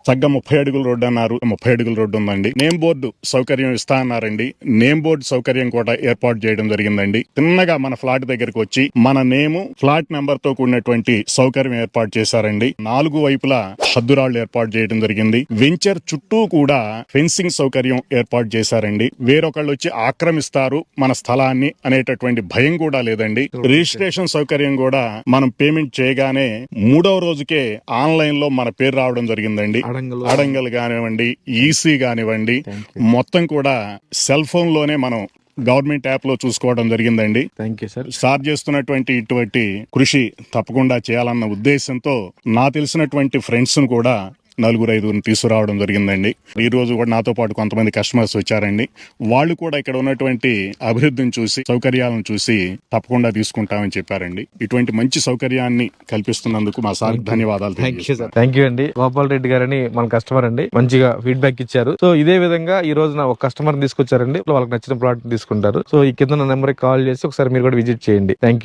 చక్కగా 30 అడుగుల రోడ్డు అన్నారు. 30 అడుగుల రోడ్డు ఉందండి. నేమ్ బోర్డు సౌకర్యం ఇస్తా అన్నారండి. నేమ్ బోర్డు సౌకర్యం కూడా ఏర్పాటు చేయడం జరిగిందండి. తిన్నగా మన ఫ్లాట్ దగ్గరకు వచ్చి మన నేము, ఫ్లాట్ నెంబర్ తో కూడినటువంటి సౌకర్యం ఏర్పాటు చేశారండి. 4 వైపులా హద్దురాళ్లు ఏర్పాటు చేయడం జరిగింది. వెంచర్ చుట్టూ కూడా ఫెన్సింగ్ సౌకర్యం ఏర్పాటు చేశారండి. వేరొకళ్ళు వచ్చి ఆక్రమిస్తారు మన స్థలాన్ని అనేటటువంటి భయం కూడా లేదండి. రిజిస్ట్రేషన్ సౌకర్యం కూడా మనం పేమెంట్ చేయగానే 3వ రోజుకే ఆన్లైన్ లో మన పేరు రావడం జరిగిందండి. అడంగల్ కానివ్వండి, ఈసీ కానివ్వండి, మొత్తం కూడా సెల్ ఫోన్ లోనే మనం గవర్నమెంట్ యాప్ లో చూసుకోవడం జరిగిందండి. సార్ చేస్తున్నటువంటి ఇటువంటి కృషి తప్పకుండా చేయాలన్న ఉద్దేశంతో నా తెలిసినటువంటి ఫ్రెండ్స్ ను కూడా 4-5 తీసుకురావడం జరిగిందండి. ఈ రోజు కూడా నాతో పాటు కొంతమంది కస్టమర్స్ వచ్చారండి. వాళ్ళు కూడా ఇక్కడ ఉన్నటువంటి అభివృద్ధిని చూసి, సౌకర్యాలను చూసి తప్పకుండా తీసుకుంటామని చెప్పారండి. ఇటువంటి మంచి సౌకర్యాన్ని కల్పిస్తున్నందుకు మా సార్ ధన్యవాదాలు. థ్యాంక్ యూ అండి. గోపాల్ రెడ్డి గారని మన కస్టమర్ అండి, మంచిగా ఫీడ్బ్యాక్ ఇచ్చారు. సో ఇదే విధంగా ఈ రోజు ఒక కస్టమర్ తీసుకొచ్చారండి. వాళ్ళకి నచ్చిన ప్రోడక్ట్ తీసుకుంటారు. సో ఈ కింద నెంబర్ కాల్ చేసి ఒకసారి మీరు కూడా విజిట్ చేయండి. Thank you.